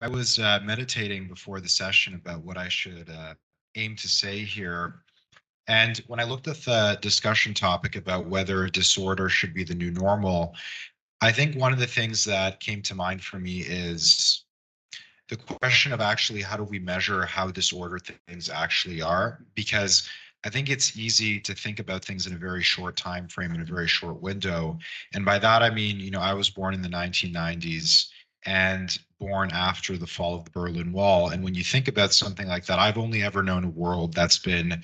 I was meditating before the session about what I should aim to say here. And when I looked at the discussion topic about whether disorder should be the new normal, I think one of the things that came to mind for me is the question of actually how do we measure how disordered things actually are? Because I think it's easy to think about things in a very short time frame, in a very short window. And by that I mean, I was born in the 1990s and born after the fall of the Berlin Wall. And when you think about something like that, I've only ever known a world that's been,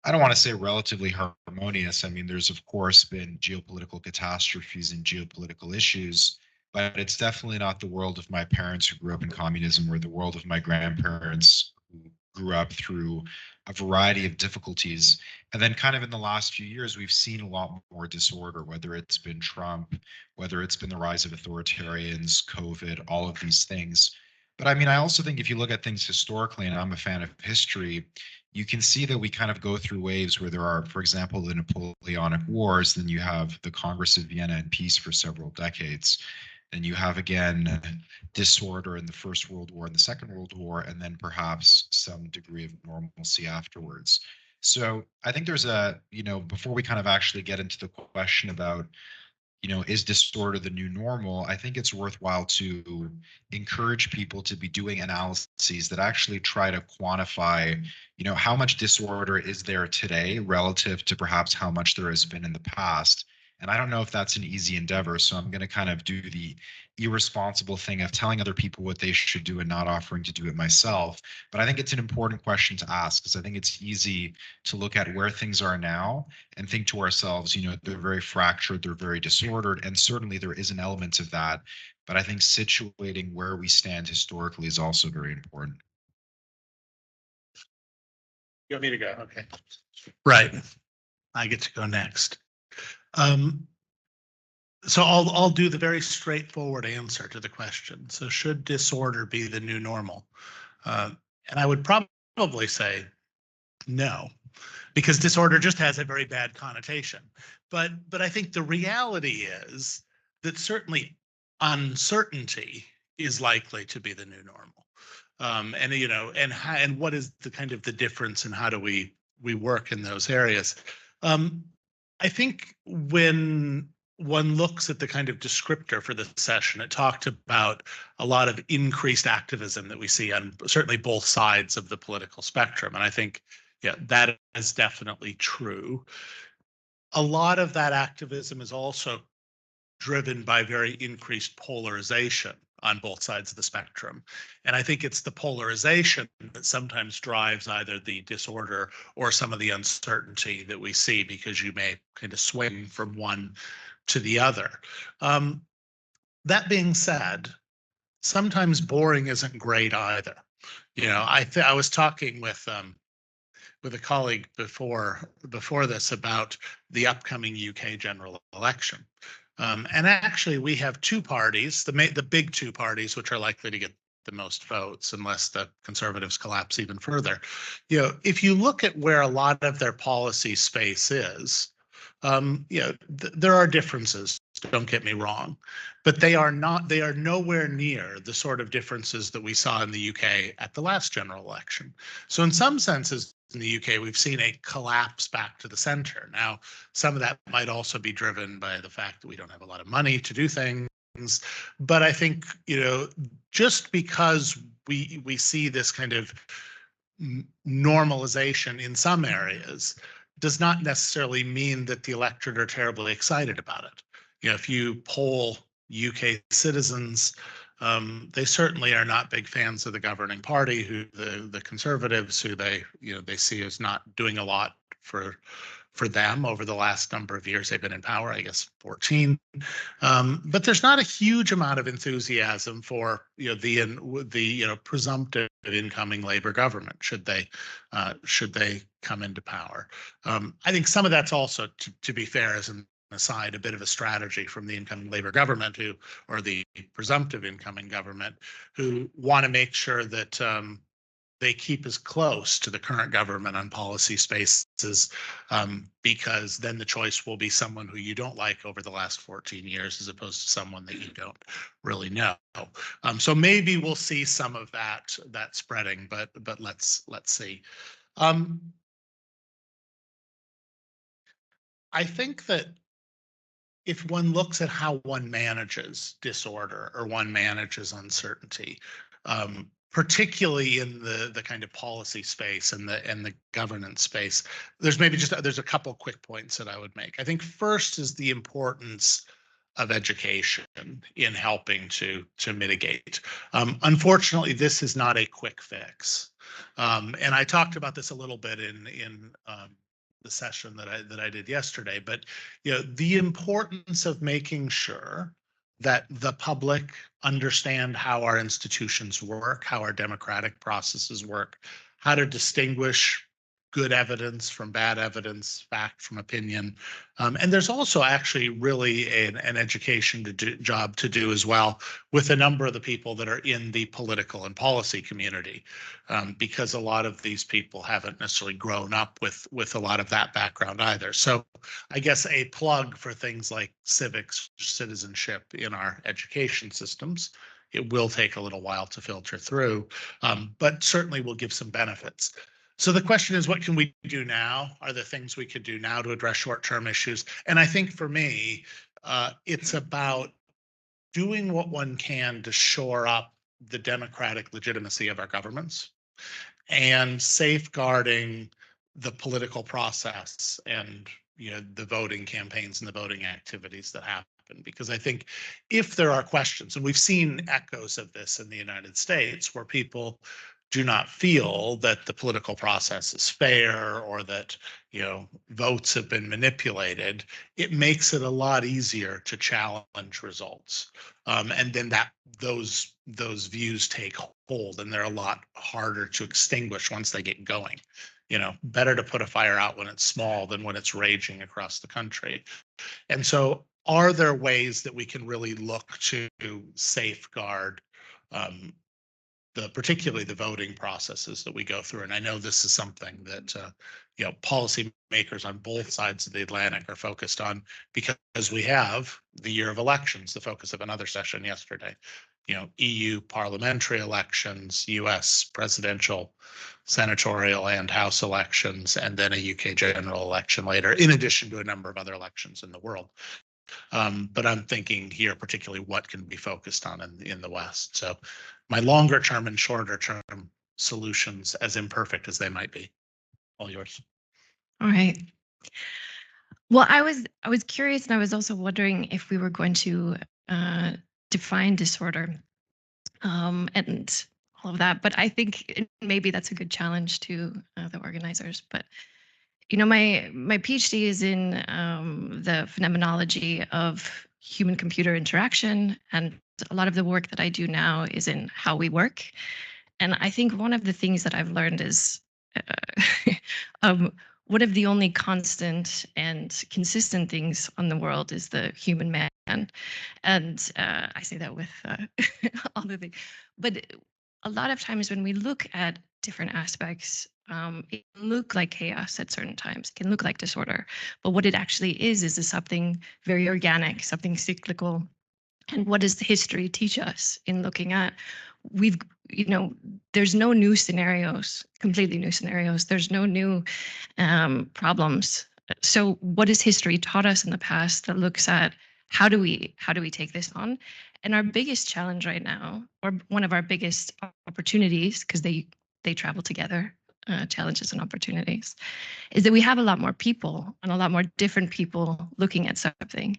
I don't want to say relatively harmonious. I mean, there's of course been geopolitical catastrophes and geopolitical issues, but it's definitely not the world of my parents who grew up in communism or the world of my grandparents who grew up through a variety of difficulties. And then kind of in the last few years, we've seen a lot more disorder, whether it's been Trump, whether it's been the rise of authoritarians, COVID, all of these things. But I mean, I also think if you look at things historically, and I'm a fan of history, you can see that we kind of go through waves where there are, for example, the Napoleonic Wars, then you have the Congress of Vienna and peace for several decades. Then you have again disorder in the First World War and the Second World War, and then perhaps some degree of normalcy afterwards. So I think there's before we kind of actually get into the question about is disorder the new normal? I think it's worthwhile to encourage people to be doing analyses that actually try to quantify, how much disorder is there today relative to perhaps how much there has been in the past. And I don't know if that's an easy endeavor. So I'm going to kind of do the irresponsible thing of telling other people what they should do and not offering to do it myself. But I think it's an important question to ask because I think it's easy to look at where things are now and think to ourselves, they're very fractured, they're very disordered, and certainly there is an element of that. But I think situating where we stand historically is also very important. You want me to go? Okay. Right. I get to go next. So I'll do the very straightforward answer to the question. So should disorder be the new normal? And I would probably say no, because disorder just has a very bad connotation. But I think the reality is that certainly uncertainty is likely to be the new normal. And what is the kind of the difference and how do we work in those areas? I think when one looks at the kind of descriptor for the session, it talked about a lot of increased activism that we see on certainly both sides of the political spectrum. And I think, yeah, that is definitely true. A lot of that activism is also driven by very increased polarization on both sides of the spectrum. And I think it's the polarization that sometimes drives either the disorder or some of the uncertainty that we see, because you may kind of swing from one to the other. That being said, sometimes boring isn't great either. I was talking with a colleague before this about the upcoming UK general election. And actually, we have two parties, the big two parties, which are likely to get the most votes unless the Conservatives collapse even further. If you look at where a lot of their policy space is, there are differences, don't get me wrong, but they are nowhere near the sort of differences that we saw in the UK at the last general election. So in some senses, in the UK, we've seen a collapse back to the center. Now, some of that might also be driven by the fact that we don't have a lot of money to do things. But I think, just because we see this kind of normalization in some areas does not necessarily mean that the electorate are terribly excited about it. If you poll UK citizens, they certainly are not big fans of the governing party, who the Conservatives, who they see as not doing a lot for them over the last number of years they've been in power, I guess 14. But there's not a huge amount of enthusiasm for the presumptive incoming Labour government should they come into power. I think some of that's also, to be fair, as an aside, a bit of a strategy from the incoming Labour government, or the presumptive incoming government, who want to make sure that they keep as close to the current government on policy spaces, because then the choice will be someone who you don't like over the last 14 years as opposed to someone that you don't really know. So maybe we'll see some of that spreading, but let's see. I think that if one looks at how one manages disorder or one manages uncertainty, particularly in the kind of policy space and the governance space, there's a couple quick points that I would make. I think first is the importance of education in helping to mitigate. Unfortunately, this is not a quick fix, and I talked about this a little bit in the session that I did yesterday. But the importance of making sure that the public understand how our institutions work, how our democratic processes work, how to distinguish good evidence from bad evidence, fact from opinion. And there's also actually really an education job to do as well with a number of the people that are in the political and policy community, because a lot of these people haven't necessarily grown up with a lot of that background either. So I guess a plug for things like civics, citizenship in our education systems. It will take a little while to filter through, but certainly will give some benefits. So the question is, what can we do now? Are there things we could do now to address short-term issues? And I think for me, it's about doing what one can to shore up the democratic legitimacy of our governments and safeguarding the political process and the voting campaigns and the voting activities that happen. Because I think if there are questions, and we've seen echoes of this in the United States, where people do not feel that the political process is fair or that votes have been manipulated, it makes it a lot easier to challenge results, and then those views take hold, and they're a lot harder to extinguish once they get going. Better to put a fire out when it's small than when it's raging across the country. And so, are there ways that we can really look to safeguard particularly the voting processes that we go through? And I know this is something that policymakers on both sides of the Atlantic are focused on, because we have the year of elections, the focus of another session yesterday. EU parliamentary elections, US presidential, senatorial, and House elections, and then a UK general election later, in addition to a number of other elections in the world. But I'm thinking here particularly what can be focused on in the West. So my longer term and shorter term solutions, as imperfect as they might be. All yours. All right. Well, I was curious, and I was also wondering if we were going to define disorder and all of that. But I think maybe that's a good challenge to the organizers. But my PhD is in the phenomenology of human-computer interaction, and a lot of the work that I do now is in how we work. And I think one of the things that I've learned is one of the only constant and consistent things on the world is the human man. And I say that with all the things. But a lot of times when we look at different aspects, it can look like chaos at certain times, it can look like disorder. But what it actually is something very organic, something cyclical. And what does the history teach us in looking at? There's no new scenarios, completely new scenarios. There's no new problems. So what has history taught us in the past that looks at how do we take this on? And our biggest challenge right now, or one of our biggest opportunities, because they travel together, challenges and opportunities, is that we have a lot more people and a lot more different people looking at something.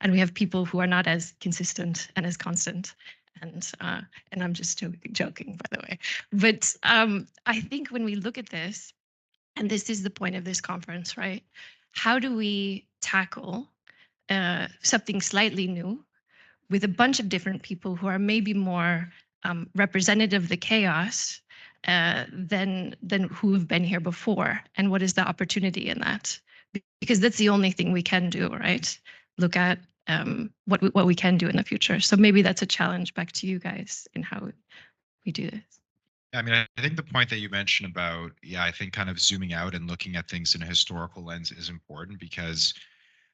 And we have people who are not as consistent and as constant. And I'm just joking, by the way. But I think when we look at this, and this is the point of this conference, right? How do we tackle something slightly new with a bunch of different people who are maybe more representative of the chaos than who have been here before? And what is the opportunity in that? Because that's the only thing we can do, right? Look at what we can do in the future. So maybe that's a challenge back to you guys in how we do this. I mean, I think the point that you mentioned about, yeah, I think kind of zooming out and looking at things in a historical lens is important because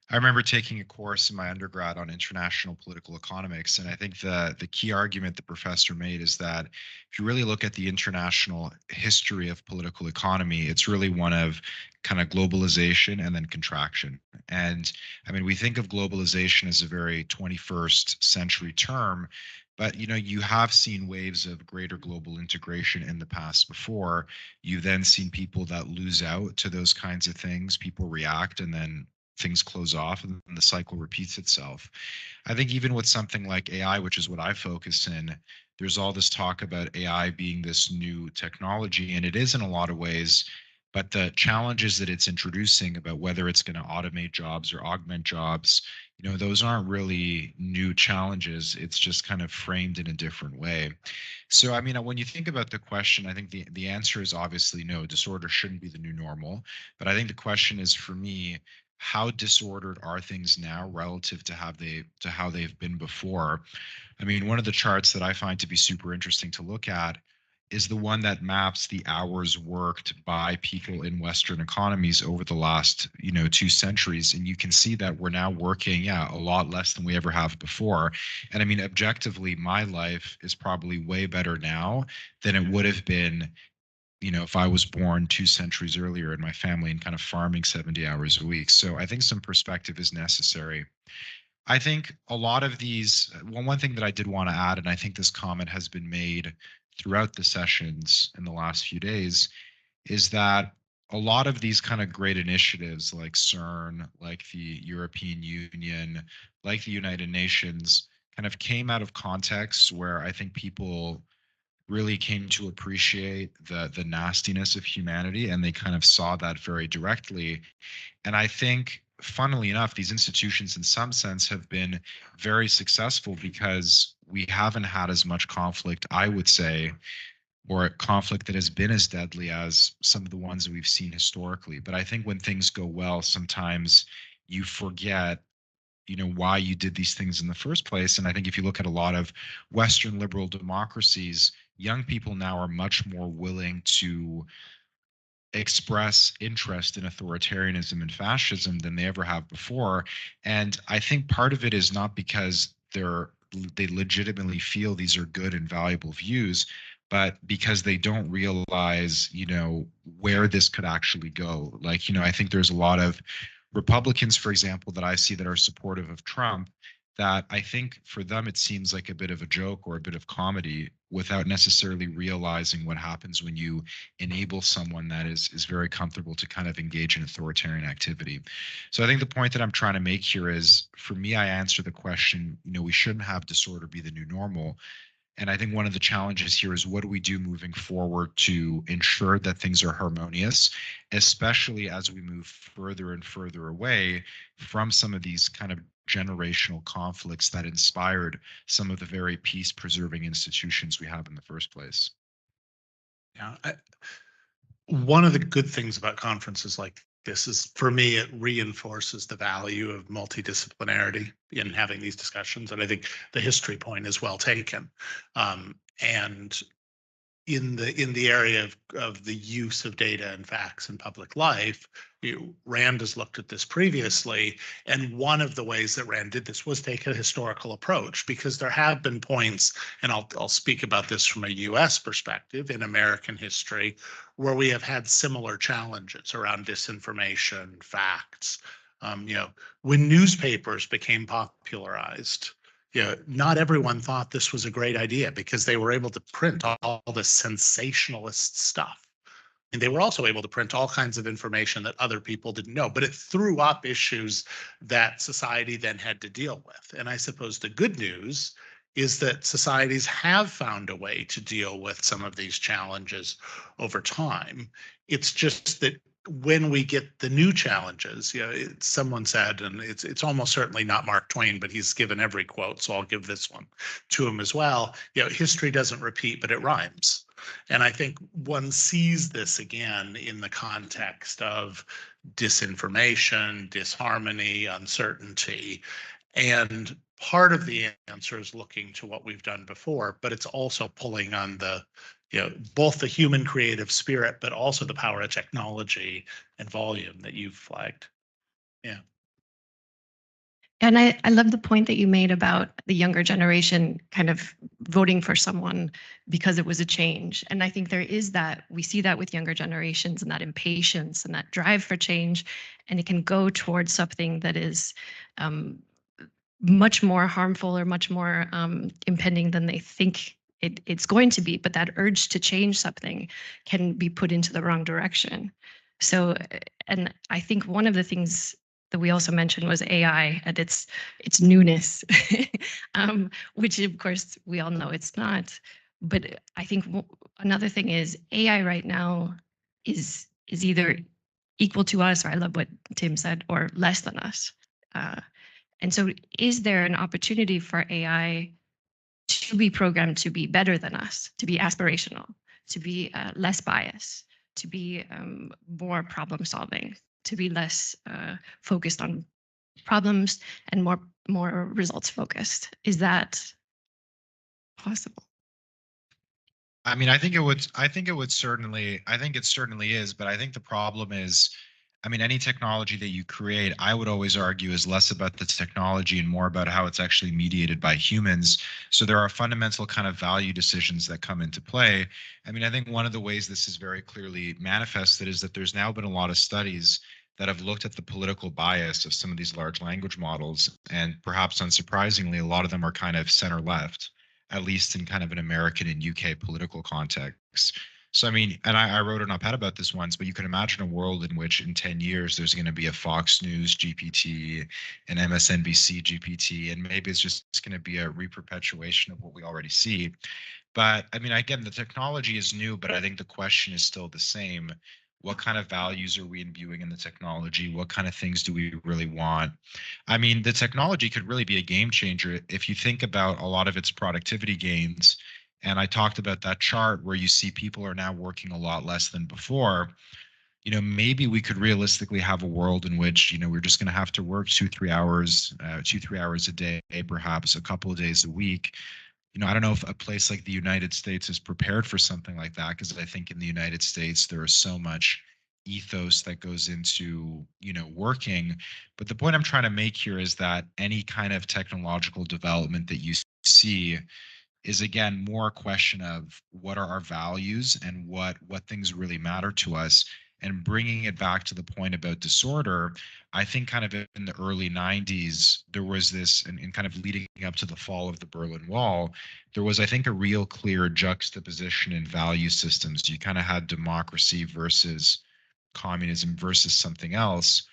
I remember taking a course in my undergrad on international political economics, and I think the key argument the professor made is that if you really look at the international history of political economy, it's really one of kind of globalization and then contraction. And I mean, we think of globalization as a very 21st century term, but you have seen waves of greater global integration in the past before. You've then seen people that lose out to those kinds of things, people react, and then things close off and the cycle repeats itself. I think even with something like AI, which is what I focus in, there's all this talk about AI being this new technology, and it is in a lot of ways. But the challenges that it's introducing about whether it's going to automate jobs or augment jobs, those aren't really new challenges. It's just kind of framed in a different way. So, I mean, when you think about the question, I think the answer is obviously no, disorder shouldn't be the new normal. But I think the question is for me, how disordered are things now relative to how they've been before? I mean, one of the charts that I find to be super interesting to look at is the one that maps the hours worked by people in Western economies over the last, 2 centuries. And you can see that we're now working, yeah, a lot less than we ever have before. And I mean, objectively, my life is probably way better now than it would have been, if I was born 2 centuries earlier in my family and kind of farming 70 hours a week. So I think some perspective is necessary. I think a lot of these, one thing that I did want to add, and I think this comment has been made throughout the sessions in the last few days, is that a lot of these kind of great initiatives like CERN, like the European Union, like the United Nations, kind of came out of contexts where I think people really came to appreciate the nastiness of humanity, and they kind of saw that very directly. And I think, funnily enough, these institutions in some sense have been very successful because we haven't had as much conflict, I would say, or a conflict that has been as deadly as some of the ones that we've seen historically. But I think when things go well, sometimes you forget, why you did these things in the first place. And I think if you look at a lot of Western liberal democracies, young people now are much more willing to express interest in authoritarianism and fascism than they ever have before. And I think part of it is not because they legitimately feel these are good and valuable views, but because they don't realize, where this could actually go. Like, I think there's a lot of Republicans, for example, that I see that are supportive of Trump, that I think for them it seems like a bit of a joke or a bit of comedy without necessarily realizing what happens when you enable someone that is very comfortable to kind of engage in authoritarian activity. So I think the point that I'm trying to make here is, for me, I answer the question, we shouldn't have disorder be the new normal. And I think one of the challenges here is, what do we do moving forward to ensure that things are harmonious, especially as we move further and further away from some of these kind of generational conflicts that inspired some of the very peace preserving institutions we have in the first place. Yeah. One of the good things about conferences like this is, for me, it reinforces the value of multidisciplinarity in having these discussions. And I think the history point is well taken. And in the area of the use of data and facts in public life, Rand has looked at this previously, and one of the ways that Rand did this was take a historical approach, because there have been points, and I'll speak about this from a US perspective, in American history, where we have had similar challenges around disinformation, facts. When newspapers became popularized, not everyone thought this was a great idea, because they were able to print all the sensationalist stuff. And they were also able to print all kinds of information that other people didn't know, but it threw up issues that society then had to deal with. And I suppose the good news is that societies have found a way to deal with some of these challenges over time. It's just that when we get the new challenges, someone said, and it's almost certainly not Mark Twain, but he's given every quote, so I'll give this one to him as well. History doesn't repeat, but it rhymes. And I think one sees this again in the context of disinformation, disharmony, uncertainty. And part of the answer is looking to what we've done before, but it's also pulling on the both the human creative spirit, but also the power of technology and volume that you've flagged. Yeah. And I love the point that you made about the younger generation kind of voting for someone because it was a change. And I think there is that, we see that with younger generations and that impatience and that drive for change. And it can go towards something that is much more harmful or much more impending than they think it's going to be. But that urge to change something can be put into the wrong direction. So, and I think one of the things that we also mentioned was AI and its newness, which of course we all know it's not. But I think another thing is AI right now is either equal to us, or I love what Tim said, or less than us. And so, is there an opportunity for AI to be programmed to be better than us, to be aspirational, to be less biased, to be more problem solving, to be less focused on problems and more results focused? Is that possible? I mean, I think it would. I think it would certainly. I think it certainly is. But I think the problem is, I mean, any technology that you create, I would always argue, is less about the technology and more about how it's actually mediated by humans. So there are fundamental kind of value decisions that come into play. I mean, I think one of the ways this is very clearly manifested is that there's now been a lot of studies that have looked at the political bias of some of these large language models, and perhaps unsurprisingly, a lot of them are kind of center left, at least in kind of an American and UK political context. So, I mean, and I wrote an op-ed about this once, but you can imagine a world in which in 10 years, there's going to be a Fox News GPT, an MSNBC GPT, and maybe it's just going to be a reperpetuation of what we already see. But I mean, again, the technology is new, but I think the question is still the same. What kind of values are we imbuing in the technology? What kind of things do we really want? I mean, the technology could really be a game changer if you think about a lot of its productivity gains. And I talked about that chart where you see people are now working a lot less than before. Maybe we could realistically have a world in which, we're just going to have to work 2-3 hours a day, perhaps a couple of days a week. I don't know if a place like the United States is prepared for something like that, because I think in the United States there is so much ethos that goes into, working. But the point I'm trying to make here is that any kind of technological development that you see is, again, more a question of what are our values and what things really matter to us. And bringing it back to the point about disorder, I think kind of in the early 90s, there was this, and kind of leading up to the fall of the Berlin Wall, there was, I think, a real clear juxtaposition in value systems. You kind of had democracy versus communism versus something else.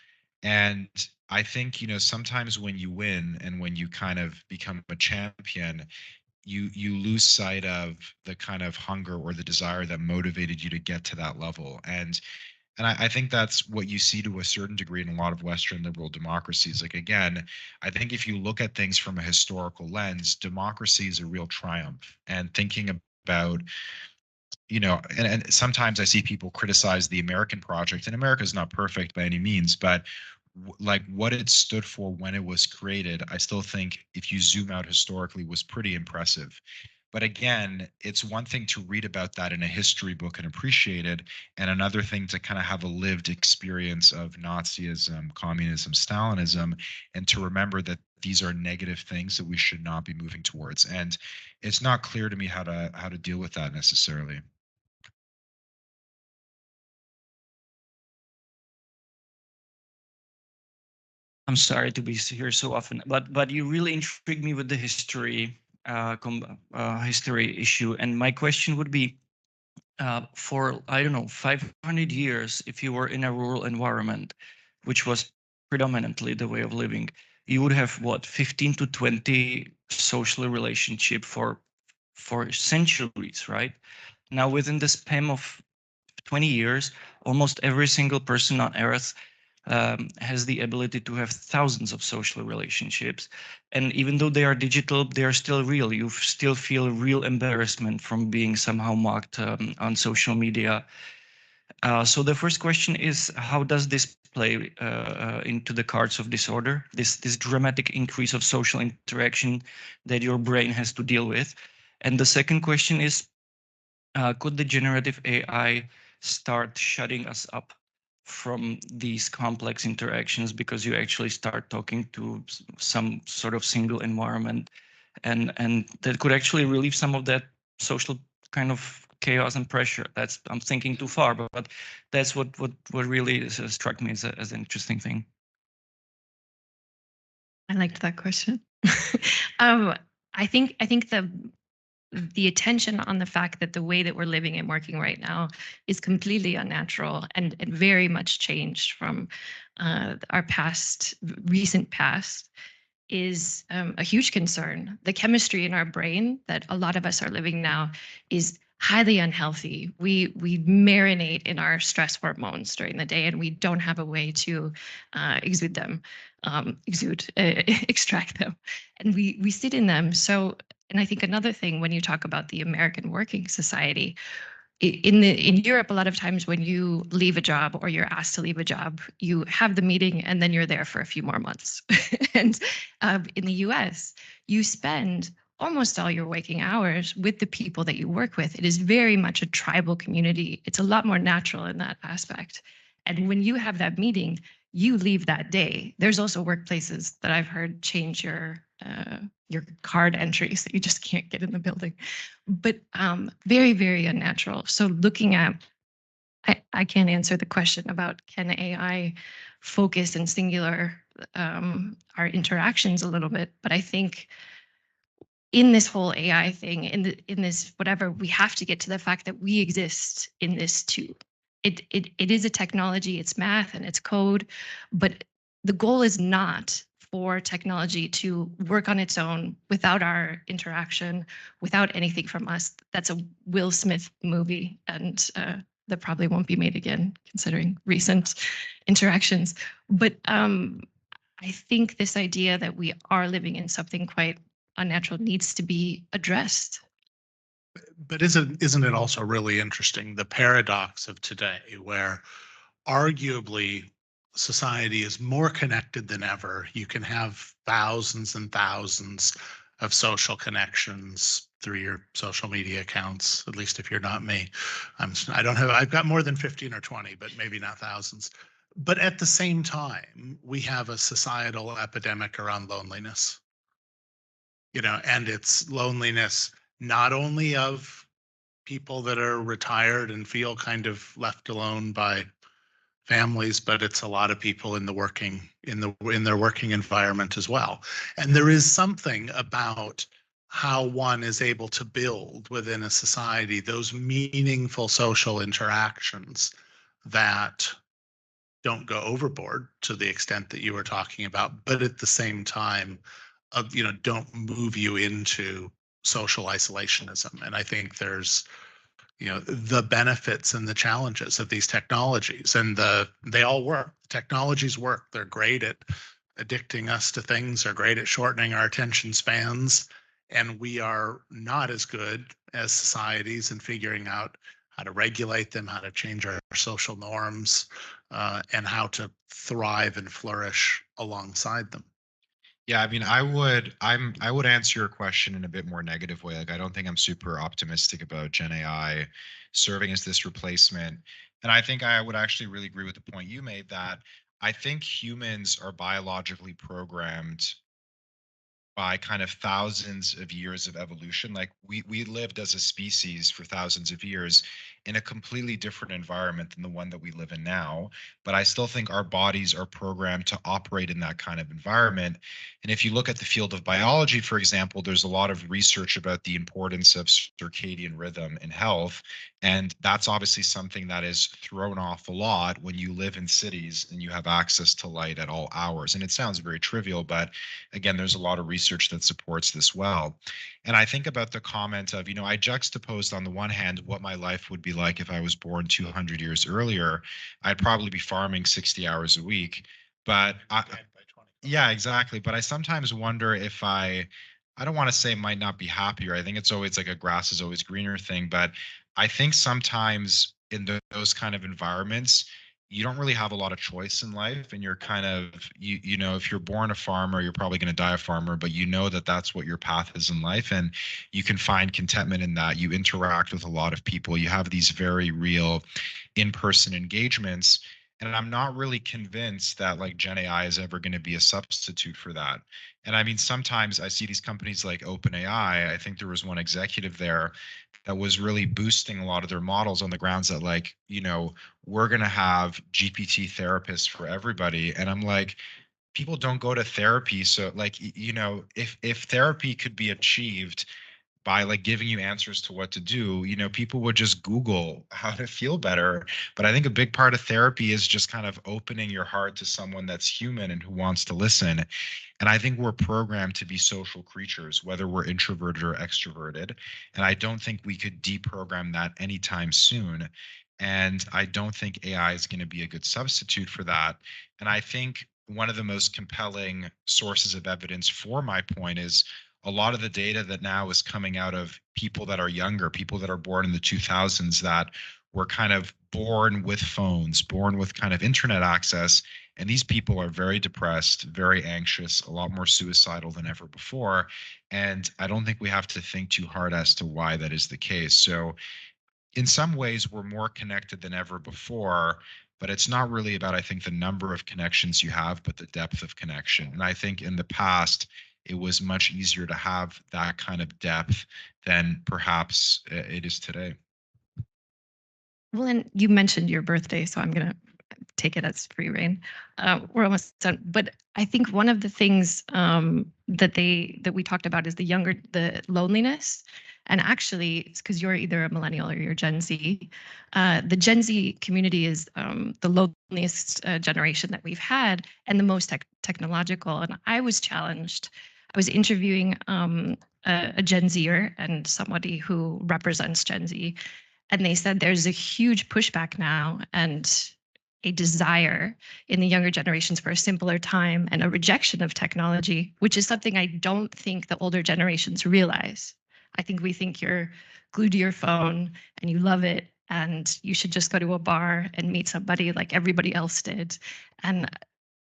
And I think, sometimes when you win and when you kind of become a champion, you lose sight of the kind of hunger or the desire that motivated you to get to that level. And I think that's what you see to a certain degree in a lot of Western liberal democracies. Like, again, I think if you look at things from a historical lens, democracy is a real triumph. And thinking about, and sometimes I see people criticize the American project, and America is not perfect by any means, but like what it stood for when it was created, I still think if you zoom out historically, was pretty impressive. But again, it's one thing to read about that in a history book and appreciate it, and another thing to kind of have a lived experience of Nazism, communism, Stalinism, and to remember that these are negative things that we should not be moving towards. And it's not clear to me how to deal with that necessarily. I'm sorry to be here so often, but you really intrigued me with the history issue, and my question would be, for I don't know 500 years, if you were in a rural environment, which was predominantly the way of living, you would have what 15 to 20 social relationship for centuries, right? Now within the span of 20 years, almost every single person on Earth has the ability to have thousands of social relationships. And even though they are digital, they are still real. You still feel real embarrassment from being somehow mocked on social media. So the first question is, how does this play into the cards of disorder, this dramatic increase of social interaction that your brain has to deal with? And the second question is, could the generative AI start shutting us up from these complex interactions because you actually start talking to some sort of single environment, and that could actually relieve some of that social kind of chaos and pressure? That's, I'm thinking too far, but that's what really struck me as an interesting thing. I liked that question. I think the attention on the fact that the way that we're living and working right now is completely unnatural and very much changed from our recent past is a huge concern. The chemistry in our brain that a lot of us are living now is highly unhealthy. We marinate in our stress hormones during the day, and we don't have a way to exude them, extract them, and we sit in them. So, and I think another thing when you talk about the American working society, in Europe, a lot of times when you leave a job or you're asked to leave a job, you have the meeting and then you're there for a few more months. And in the US, you spend almost all your waking hours with the people that you work with. It is very much a tribal community. It's a lot more natural in that aspect. And when you have that meeting, you leave that day. There's also workplaces that I've heard change your card entry so you just can't get in the building, but very, very unnatural. So looking at, I can't answer the question about can AI focus and singular our interactions a little bit, but I think in this whole AI thing, in this whatever, we have to get to the fact that we exist in this too. It is a technology, it's math and it's code, but the goal is not for technology to work on its own without our interaction, without anything from us. That's a Will Smith movie, and that probably won't be made again, considering recent interactions. But I think this idea that we are living in something quite unnatural needs to be addressed. But isn't it also really interesting, the paradox of today, where arguably society is more connected than ever. You can have thousands and thousands of social connections through your social media accounts, at least if you're not me. I've got more than 15 or 20, but maybe not thousands. But at the same time, we have a societal epidemic around loneliness, and it's loneliness not only of people that are retired and feel kind of left alone by families, but it's a lot of people in their working environment as well. And there is something about how one is able to build within a society those meaningful social interactions that don't go overboard to the extent that you were talking about, but at the same time, don't move you into social isolationism. And I think there's the benefits and the challenges of these technologies, and they all work. The technologies work. They're great at addicting us to things. They're great at shortening our attention spans, and we are not as good as societies in figuring out how to regulate them, how to change our social norms, and how to thrive and flourish alongside them. Yeah, I mean, I would answer your question in a bit more negative way. Like, I don't think I'm super optimistic about Gen AI serving as this replacement. And I think I would actually really agree with the point you made that I think humans are biologically programmed by kind of thousands of years of evolution. Like we lived as a species for thousands of years in a completely different environment than the one that we live in now. But I still think our bodies are programmed to operate in that kind of environment. And if you look at the field of biology, for example, there's a lot of research about the importance of circadian rhythm in health. And that's obviously something that is thrown off a lot when you live in cities and you have access to light at all hours. And it sounds very trivial, but again, there's a lot of research that supports this well. And I think about the comment of, I juxtaposed on the one hand what my life would be like if I was born 200 years earlier. I'd probably be farming 60 hours a week. But yeah, exactly. But I sometimes wonder if I don't want to say might not be happier. I think it's always like a grass is always greener thing. But I think sometimes in those kind of environments, you don't really have a lot of choice in life, and you're kind of, you know, if you're born a farmer, you're probably going to die a farmer, but you know that that's what your path is in life, and you can find contentment in that. You interact with a lot of people, you have these very real in-person engagements, and I'm not really convinced that like Gen AI is ever going to be a substitute for that. And I mean, sometimes I see these companies like OpenAI. I think there was one executive there that was really boosting a lot of their models on the grounds that, like, you know, we're going to have GPT therapists for everybody. And I'm like, people don't go to therapy. So like, you know, if therapy could be achieved by like giving you answers to what to do, you know, people would just Google how to feel better. But I think a big part of therapy is just kind of opening your heart to someone that's human and who wants to listen. And I think we're programmed to be social creatures, whether we're introverted or extroverted. And I don't think we could deprogram that anytime soon. And I don't think AI is going to be a good substitute for that. And I think one of the most compelling sources of evidence for my point is a lot of the data that now is coming out of people that are younger, people that are born in the 2000s, that were kind of born with phones, born with kind of internet access. And these people are very depressed, very anxious, a lot more suicidal than ever before. And I don't think we have to think too hard as to why that is the case. So in some ways, we're more connected than ever before, but it's not really about, I think, the number of connections you have, but the depth of connection. And I think in the past, it was much easier to have that kind of depth than perhaps it is today. Well, and you mentioned your birthday, so I'm going to take it as free reign. We're almost done, but I think one of the things that we talked about is the loneliness, and actually, it's because you're either a millennial or you're Gen Z. The Gen Z community is the loneliest generation that we've had, and the most technological. And I was challenged. I was interviewing a Gen Zer and somebody who represents Gen Z, and they said there's a huge pushback now and a desire in the younger generations for a simpler time and a rejection of technology, which is something I don't think the older generations realize. I think we think you're glued to your phone and you love it and you should just go to a bar and meet somebody like everybody else did. And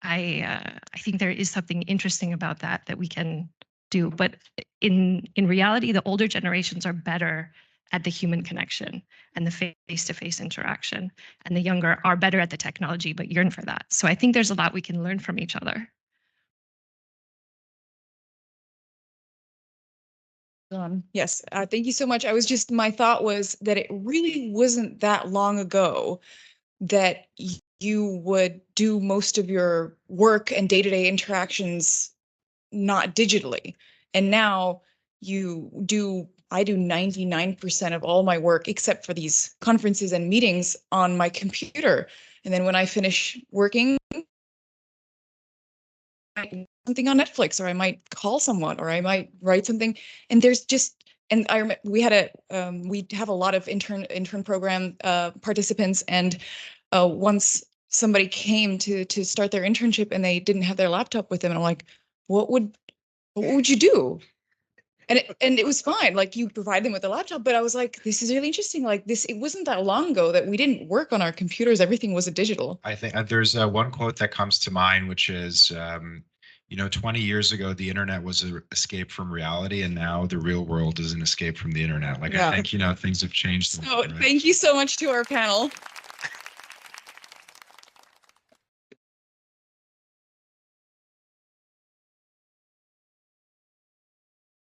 I think there is something interesting about that we can do. But in reality, the older generations are better at the human connection and the face-to-face interaction, and the younger are better at the technology but yearn for that. So I think there's a lot we can learn from each other. Yes, thank you so much. My thought was that it really wasn't that long ago that you would do most of your work and day-to-day interactions not digitally. And now I do 99% of all my work, except for these conferences and meetings, on my computer. And then when I finish working, something on Netflix, or I might call someone, or I might write something. And we have a lot of intern program participants, and once somebody came to start their internship and they didn't have their laptop with them, and I'm like, what would you do? And it was fine, like you provide them with a laptop, but I was like, this is really interesting. Like it wasn't that long ago that we didn't work on our computers. Everything was digital. I think there's one quote that comes to mind, which is, you know, 20 years ago, the internet was an escape from reality, and now the real world is an escape from the internet. Like, yeah. I think, you know, things have changed. So thank you so much to our panel.